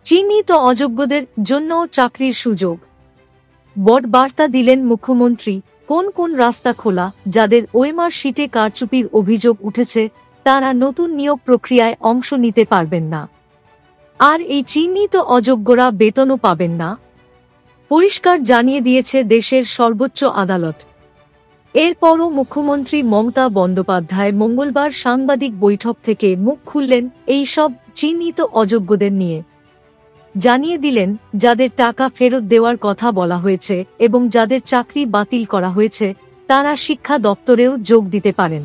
চিহ্নিত অযোগ্যদের জন্য চাকরির সুযোগ। বড় বার্তা দিলেন মুখ্যমন্ত্রী। কোন কোন রাস্তা খোলা? যাদের ওএমআর শিটে কারচুপির অভিযোগ উঠেছে তারা নতুন নিয়োগ প্রক্রিয়ায় অংশ নিতে পারবেন না, আর এই চিহ্নিত অযোগ্যরা বেতনও পাবেন না, পরিষ্কার জানিয়ে দিয়েছে দেশের সর্বোচ্চ আদালত। এরপরও মুখ্যমন্ত্রী মমতা বন্দ্যোপাধ্যায় মঙ্গলবার সাংবাদিক বৈঠক থেকে মুখ খুললেন এই সব চিহ্নিত অযোগ্যদের নিয়ে। জানিয়ে দিলেন, যাদের টাকা ফেরত দেওয়ার কথা বলা হয়েছে এবং যাদের চাকরি বাতিল করা হয়েছে তারা শিক্ষা দপ্তরেও যোগ দিতে পারেন।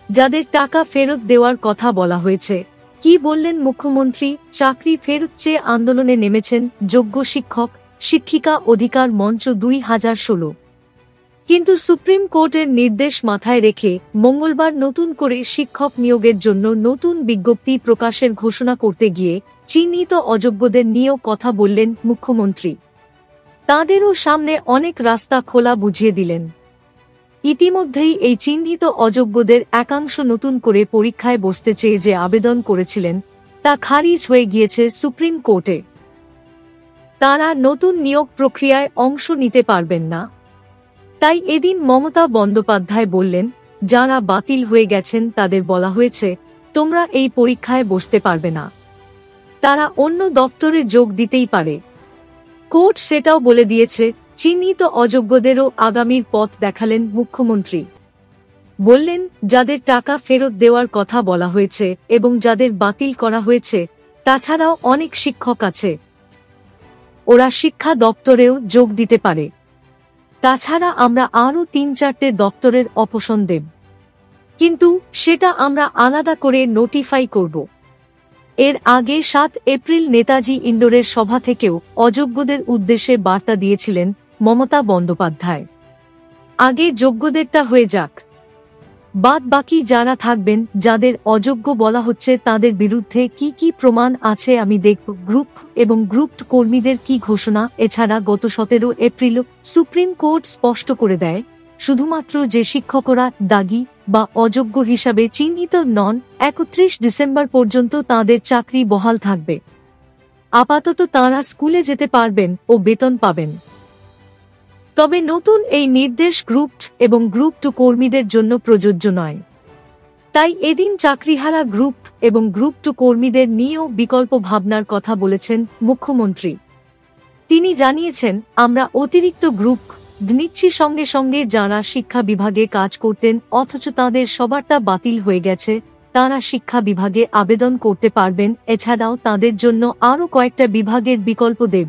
যাদের টাকা ফেরত দেওয়ার কথা বলা হয়েছে, কি বললেন মুখ্যমন্ত্রী? চাকরি ফেরত চেয়ে আন্দোলনে নেমেছেন যোগ্য শিক্ষক শিক্ষিকা অধিকার মঞ্চ 2016। কিন্তু সুপ্রিম কোর্টের নির্দেশ মাথায় রেখে মঙ্গলবার নতুন করে শিক্ষক নিয়োগের জন্য নতুন বিজ্ঞপ্তি প্রকাশের ঘোষণা করতে গিয়ে চিহ্নিত অযোগ্যদের নিয়েও কথা বললেন মুখ্যমন্ত্রী। তাঁদেরও সামনে অনেক রাস্তা খোলা বুঝিয়ে দিলেন। ইতিমধ্যেই এই চিহ্নিত অযোগ্যদের একাংশ নতুন করে পরীক্ষায় বসতে চেয়ে যে আবেদন করেছিলেন তা খারিজ হয়ে গিয়েছে সুপ্রিম কোর্টে। তাঁরা নতুন নিয়োগ প্রক্রিয়ায় অংশ নিতে পারবেন না। তাই এদিন মমতা বন্দ্যোপাধ্যায় বললেন, যারা বাতিল হয়ে গেছেন তাদের বলা হয়েছে তোমরা এই পরীক্ষায় বসতে পারবে না, তারা অন্য দপ্তরে যোগ দিতেই পারে। কোর্ট সেটাও বলে দিয়েছে। চিহ্নিত অযোগ্যদেরও আগামীর পথ দেখালেন মুখ্যমন্ত্রী। বললেন, যাদের টাকা ফেরত দেওয়ার কথা বলা হয়েছে এবং যাদের বাতিল করা হয়েছে, তাছাড়াও অনেক শিক্ষক আছে, ওরা শিক্ষা দপ্তরেও যোগ দিতে পারে। তাছাড়া আমরা আরও 3-4টে দপ্তরের অপশন দেব, কিন্তু সেটা আমরা আলাদা করে নোটিফাই করব। এর আগে 7 এপ্রিল নেতাজি ইন্ডোরের সভা থেকেও অযোগ্যদের উদ্দেশ্যে বার্তা দিয়েছিলেন মমতা বন্দ্যোপাধ্যায়। আগে যোগ্যদেরটা হয়ে যাক, বাদ বাকি যারা থাকবেন, যাদের অযোগ্য বলা হচ্ছে তাদের বিরুদ্ধে কি কি প্রমাণ আছে আমি দেখব। গ্রুপ এবং গ্রুপ কর্মীদের কি ঘোষণা? এছাড়া গত 17 এপ্রিল সুপ্রিম কোর্ট স্পষ্ট করে দেয়, শুধুমাত্র যে শিক্ষকরা দাগী বা অযোগ্য হিসাবে চিহ্নিত নন 31 ডিসেম্বর পর্যন্ত তাঁদের চাকরি বহাল থাকবে। আপাতত তাঁরা স্কুলে যেতে পারবেন ও বেতন পাবেন। তবে নতুন এই নির্দেশ গ্রুপ এবং গ্রুপ 2 কর্মীদের জন্য প্রযোজ্য নয়। তাই এদিন চাকরিহারা গ্রুপ এবং গ্রুপ 2 কর্মীদের নিয়েও বিকল্প ভাবনার কথা বলেছেন মুখ্যমন্ত্রী। তিনি জানিয়েছেন, আমরা অতিরিক্ত গ্রুপ নিচ্ছি, সঙ্গে সঙ্গে যারা শিক্ষা বিভাগে কাজ করতেন অথচ তাদের সবারটা বাতিল হয়ে গেছে তারা শিক্ষা বিভাগে আবেদন করতে পারবেন। এছাড়াও তাদের জন্য আরও কয়েকটা বিভাগের বিকল্প দেব।